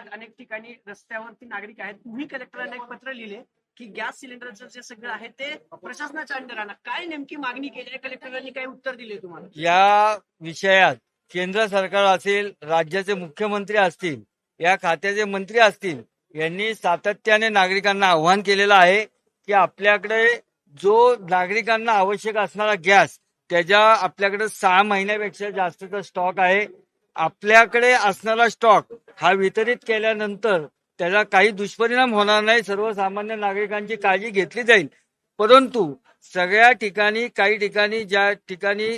शहरात अनेक ठिकाणी रस्त्यावरती नागरिक आहेत. तुम्ही कलेक्टरांना एक पत्र लिहिले की गॅस सिलेंडरचं जे सगळं आहे ते प्रशासनाच्या अंडर आणा. काय नेमकी मागणी केली आहे? कलेक्टरांनी काय उत्तर दिले तुम्हाला? या विषयात केंद्र सरकार असेल, राज्याचे मुख्यमंत्री असतील, या खात्याचे मंत्री असतील, यांनी सातत्याने नागरिकांना आव्हान केलेलं आहे की आपल्याकडे जो नागरिकांना आवश्यक असणारा गॅस त्याच्या आपल्याकडे 6 महिन्यापेक्षा जास्तचा स्टॉक आहे. आपल्याकडे असणारा स्टॉक हा वितरित केल्यानंतर त्याला काही दुष्परिणाम होणार नाही, सर्वसामान्य नागरिकांची काळजी घेतली जाईल. परंतु सगळ्या ठिकाणी काही ठिकाणी ज्या ठिकाणी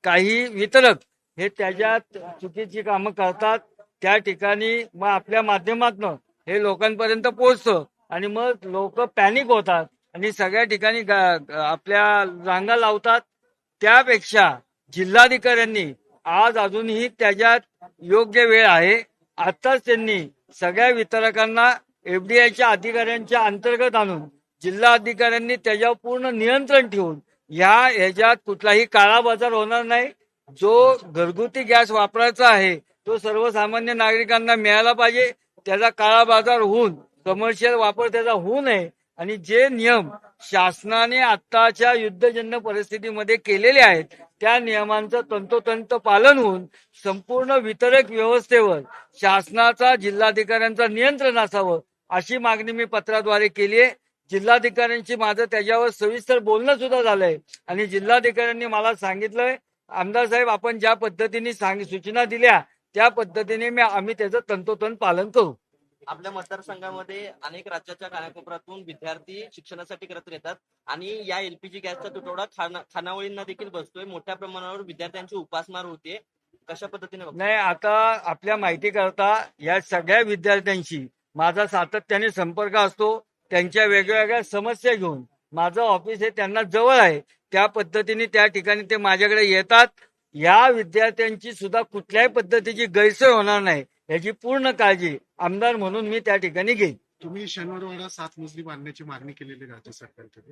काही वितरक हे त्याच्यात चुकीची कामं करतात त्या ठिकाणी मग आपल्या माध्यमातून हे लोकांपर्यंत पोहोचतं आणि मग लोक पॅनिक होतात आणि सगळ्या ठिकाणी आपल्या रांगा लावतात. त्यापेक्षा जिल्हाधिकाऱ्यांनी आज अजूनही त्याच्यात योग्य वेळ आहे, आताच त्यांनी सगळ्या वितरकांना एफडीआयच्या अधिकाऱ्यांच्या अंतर्गत आणून जिल्हा अधिकाऱ्यांनी त्याच्यावर पूर्ण नियंत्रण ठेवून ह्याच्यात कुठलाही काळा बाजार होणार नाही. जो घरगुती गॅस वापरायचा आहे तो सर्वसामान्य नागरिकांना मिळाला पाहिजे. त्याचा काळा बाजार होऊन कमर्शियल वापर त्याचा होऊ नये आणि जे नियम शासनाने आत्ताच्या युद्धजन्य परिस्थितीमध्ये केलेले आहेत त्या नियमांचं तंतोतंत पालन होऊन संपूर्ण वितरक व्यवस्थेवर शासनाचा जिल्हाधिकाऱ्यांचं नियंत्रण असावं अशी मागणी मी पत्राद्वारे केली आहे. जिल्हाधिकाऱ्यांशी माझं त्याच्यावर सविस्तर बोलणं सुद्धा झालंय आणि जिल्हाधिकाऱ्यांनी मला सांगितलंय, आमदार साहेब आपण ज्या पद्धतीने सूचना दिल्या त्या पद्धतीने आम्ही त्याचं तंतोतंत पालन करू. आपल्या मतदारसंघामध्ये अनेक राज्याच्या कानाकोपऱ्यातून विद्यार्थी शिक्षणासाठी करत येतात आणि या एलपीजी गॅसचा तुटवडा खानावळींना देखील बसतोय. मोठ्या प्रमाणावर विद्यार्थ्यांची उपासमार होते. कशा पद्धतीने नाही, आता आपल्या माहिती करता या सगळ्या विद्यार्थ्यांशी माझा सातत्याने संपर्क असतो. त्यांच्या वेगवेगळ्या समस्या घेऊन माझं ऑफिस हे त्यांना जवळ आहे, त्या पद्धतीने त्या ठिकाणी ते माझ्याकडे येतात. या विद्यार्थ्यांची सुद्धा कुठल्याही पद्धतीची गैरसोय होणार नाही याची पूर्ण काळजी आमदार म्हणून मी त्या ठिकाणी घेईन. तुम्ही शनिवारवाडा 7 मजली बांधण्याची मागणी केलेली राज्य सरकारकडे,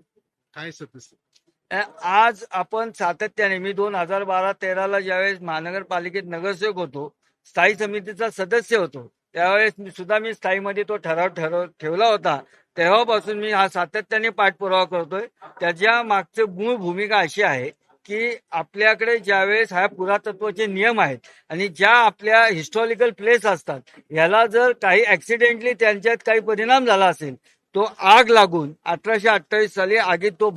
काय सत्य? आज आपण सातत्याने मी 2012-13ला ज्यावेळेस महानगरपालिकेत नगरसेवक होतो, स्थायी समितीचा सदस्य होतो, त्यावेळेस मी स्थायीमध्ये तो ठराव ठेवला होता. तेव्हापासून मी हा सातत्याने पाठपुरावा करतोय. त्याच्या मागची मूळ भूमिका अशी आहे की आपल्याकडे ज्यावेळेस हा पुरातत्वाचे नियम आहेत आणि ज्या आपल्या हिस्टॉरिकल प्लेस असतात याला जर काही ऍक्सिडेंटली त्यांच्यात काही परिणाम झाला असेल, तो आग लागून 1828 साली आगीत तो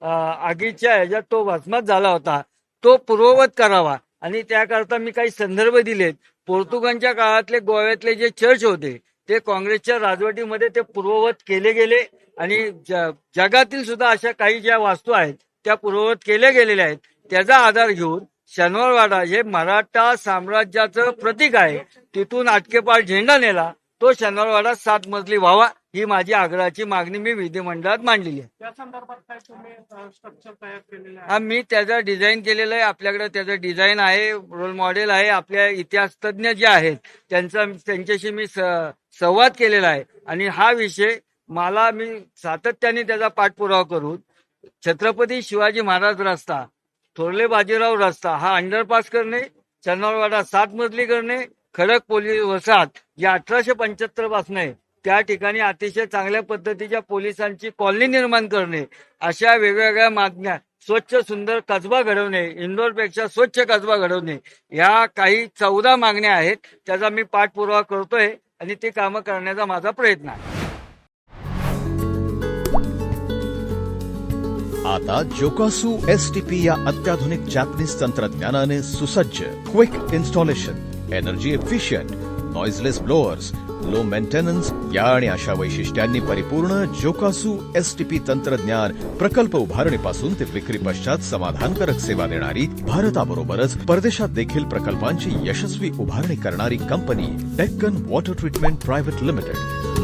आगीच्या ह्याच्यात तो भस्मात झाला होता, तो पूर्ववत करावा आणि त्याकरता मी काही संदर्भ दिलेत. पोर्तुगालच्या काळातले गोव्यातले जे चर्च होते ते काँग्रेसच्या राजवटीमध्ये ते पूर्ववत केले गेले आणि जगातील सुद्धा अशा काही ज्या वास्तू आहेत त्या पूर्ववत केल्या गेलेल्या आहेत. त्याचा आधार घेऊन शनिवारवाडा हे मराठा साम्राज्याचं प्रतीक आहे, तिथून अटकेपार झेंडा नेला तो शनिवारवाडा 7 मजली व्हावा ही माझी आग्रहाची मागणी मी विधिमंडळात मांडलेली आहे. त्या संदर्भात काय तुम्ही स्ट्रक्चर तयार केलेलं आहे? हा मी त्याचं डिझाईन केलेलं आहे. आपल्याकडे त्याचं डिझाईन आहे, रोल मॉडेल आहे. आपल्या इतिहास तज्ज्ञ जे आहेत त्यांच्याशी मी संवाद केलेला आहे आणि हा विषय मी सातत्याने त्याचा पाठपुरावा करून छत्रपती शिवाजी महाराज रस्ता, थोरले बाजीराव रस्ता हा अंडरपास करणे, शनिवारवाडा 7 मजली करणे, खडक पोलीस वसाहत जे 1875 पासून आहे त्या ठिकाणी अतिशय चांगल्या पद्धतीच्या पोलिसांची कॉलनी निर्माण करणे, अशा वेगवेगळ्या मागण्या, स्वच्छ सुंदर कसबा घडवणे, इंदोरपेक्षा स्वच्छ कसबा घडवणे, या काही 14 मागण्या आहेत. त्याचा मी पाठपुरावा करतोय आणि ती कामं करण्याचा माझा प्रयत्न आहे. आता जोकासू एसटीपी या अत्याधुनिक जॅपनीज तंत्रज्ञानाने सुसज्ज, quick installation, energy efficient, noiseless blowers, low maintenance या आणि अशा वैशिष्ट्यांनी परिपूर्ण जोकासू एसटीपी तंत्रज्ञान प्रकल्प उभारणीपासून ते विक्री पश्चात समाधानकारक सेवा देणारी, भारताबरोबरच परदेशात देखील प्रकल्पांची यशस्वी उभारणी करणारी company Deccan water treatment private limited.